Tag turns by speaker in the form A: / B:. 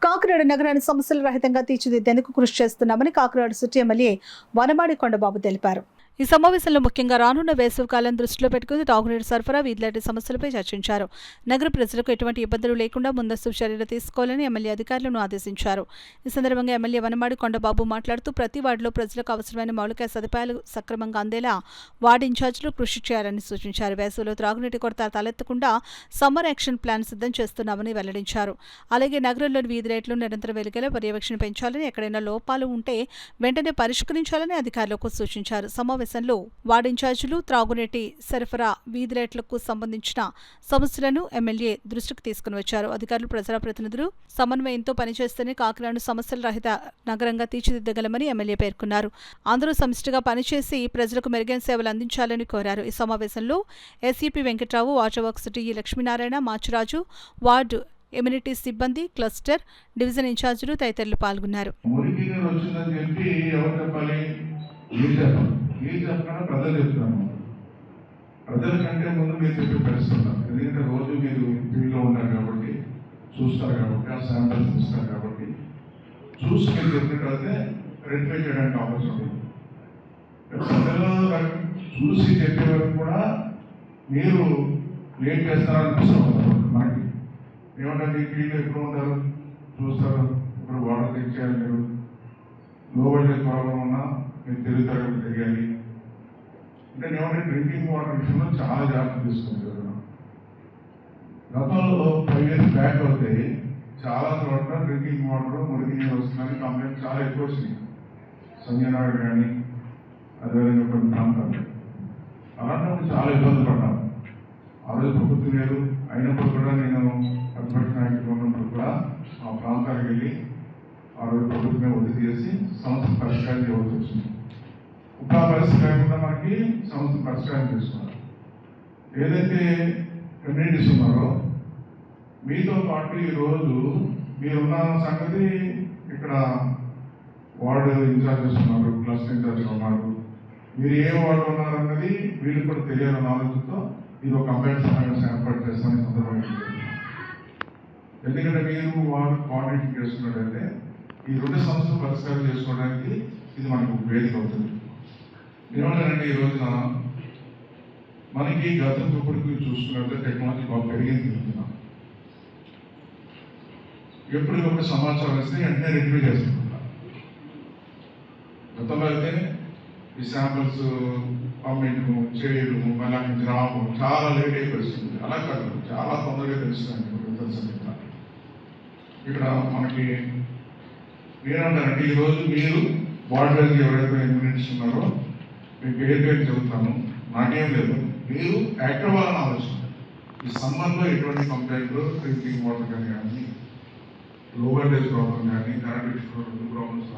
A: కాకినాడ నగరాన్ని సమస్యల రహితంగా తీర్చిదిద్దేందుకు కృషి చేస్తున్నామని కాకినాడ సిటీ ఎమ్మెల్యే వనమాడి కొండబాబు తెలిపారు. ఈ సమావేశంలో ముఖ్యంగా రానున్న వేసవికాలం దృష్టిలో పెట్టుకుని తాగునీటి సరఫరా, వీధిలాంటి సమస్యలపై చర్చించారు. నగర ప్రజలకు ఎటువంటి ఇబ్బందులు లేకుండా ముందస్తు చర్యలు తీసుకోవాలని ఎమ్మెల్యే అధికారులను ఆదేశించారు. ఈ సందర్భంగా ఎమ్మెల్యే వనమాడి కొండబాబు మాట్లాడుతూ ప్రతి వార్డులో ప్రజలకు అవసరమైన మౌలిక సదుపాయాలు సక్రమంగా అందేలా వార్డు ఇన్ఛార్జీలు కృషి చేయాలని సూచించారు. వేసవిలో త్రాగునీటి కొరత తలెత్తకుండా సమ్మర్ యాక్షన్ ప్లాన్ సిద్ధం చేస్తున్నామని వెల్లడించారు. అలాగే నగరంలోని వీధి లైట్లు నిరంతరం వెలిగేలా పర్యవేక్షణ పెంచాలని, ఎక్కడైనా లోపాలు ఉంటే వెంటనే పరిష్కరించాలని అధికారులకు సూచించారు. వార్డు ఇన్ఛార్జీలు త్రాగునీటి సరఫరా, వీధి లైట్లకు సంబంధించిన సమస్యలను ఎమ్మెల్యే దృష్టికి తీసుకుని వచ్చారు. అధికారులు, ప్రజాప్రతినిధులు సమన్వయంతో పనిచేస్తేనే కాకినాడను సమస్యల రహిత నగరంగా తీర్చిదిద్దగలమని ఎమ్మెల్యే పేర్కొన్నారు. అందరూ సమిష్టిగా పనిచేసి ప్రజలకు మెరుగైన సేవలు అందించాలని కోరారు. ఈ సమావేశంలో SEP Venkatrao, water works TE Lakshminarayana, Machiraju, ward ఎమ్యూనిటీ సిబ్బంది, క్లస్టర్ డివిజన్ ఇన్ఛార్జీలు తదితరులు పాల్గొన్నారు.
B: ప్రజలు చెప్తున్నాను, ప్రజల కంటే ముందు మీరు చెప్పే పరిస్థితున్నారు. ఎందుకంటే రోజు మీరు ఫీల్డ్లో ఉంటారు కాబట్టి, చూస్తారు కాబట్టి, ఆ శాంపిల్స్ ఇస్తారు కాబట్టి, చూసి మీరు చెప్పినట్లయితే రెక్టిఫై చేయడానికి అవకాశం ఉంది. ప్రజలు చూసి చెప్పే వరకు కూడా మీరు లేట్ చేస్తారనిపిస్తుంది మనకి. ఏమంటారు, ఈ ఫీల్డ్ ఎప్పుడు ఉంటారు, చూస్తారు, ఇప్పుడు వాటర్ చెక్ చేయాలి, మీరు లో వోల్టేజ్ ప్రాబ్లం ఉన్నా మీరు తిరుగుతారు, తెలియాలి. అంటే ఏమంటే డ్రింకింగ్ వాటర్ విషయంలో చాలా జాగ్రత్త తీసుకుంది. గతంలో 5 years బ్యాక్ అయితే చాలా చోట్ల డ్రింకింగ్ వాటర్ మురికి నీరు వస్తుందని కంప్లైంట్ చాలా ఎక్కువ వచ్చినాయి. సంజయనాడు కానీ అదేవిధంగా కొన్ని ప్రాంతాలు అలాంటప్పుడు చాలా ఇబ్బంది పడ్డాను. ఆ రోజు ప్రభుత్వం లేదు అయినప్పుడు కూడా నేను ప్రతిపక్ష నాయకులు ఉన్నప్పుడు కూడా ఆ ప్రాంతాలకు వెళ్ళి ఆ రోజు ప్రభుత్వమే ఒత్తిడి చేసి సమస్య పరిష్కారం చేయవలసి వచ్చింది. ఇంకా పరిస్థితి లేకుండా మనకి సమస్య పరిష్కారం చేసుకున్నారు. ఏదైతే కమ్యూనిటీస్ ఉన్నారో మీతో పాటు ఈరోజు మీరున్న సంగతి ఇక్కడ వార్డు ఇన్ఛార్జెస్ ఉన్నారు, క్లస్టర్ ఇన్ఛార్జెస్ ఉన్నారు, మీరు ఏ వార్డు ఉన్నారన్నది వీళ్ళు కూడా తెలియాలన్న ఆలోచనతో ఇది ఒక కంబైన్ సమావేశం ఏర్పాటు చేస్తామని సందర్భంగా. ఎందుకంటే మీరు వార్డు కోఆర్డినేషన్ చేసుకున్నట్లయితే ఈ 2 సమస్యలు పరిష్కారం చేసుకోవడానికి ఇది మనకు వేదిక అవుతుంది. ఏమంటారంటే ఈ రోజున మనకి గతం ఇప్పటికి చూసుకున్నట్లయితే టెక్నాలజీ బాగా పెరిగింది. ఎప్పుడు ఒక సమాచారం వస్తే వెంటనే రెక్టిఫై చేస్తున్నారు. గతంలో అయితే ఈ శాంపిల్స్ పంపించము, చేయడం, మళ్ళీ అక్కడి నుంచి రావడం చాలా లేట్ అయిపోతుంది. అలా కాదు, చాలా తొందరగా తెలుస్తుంది. ఇక్కడ మనకి ఏమంటారంటే ఈరోజు మీరు వార్డు ఎవరైతే ఇమ్యూనిటీస్ ఉన్నారో మీకు పేరు చెబుతాను, నాకేం లేదు, మీరు యాక్టివ్ అవ్వాలని ఆలోచన. ఈ సమ్మర్లో ఎటువంటి కంప్లైంట్లు, డ్రింకింగ్ వాటర్ కానీ, లో వోల్టేజ్ ప్రాబ్లం కానీ, కరెంట్ ప్రాబ్లమ్స్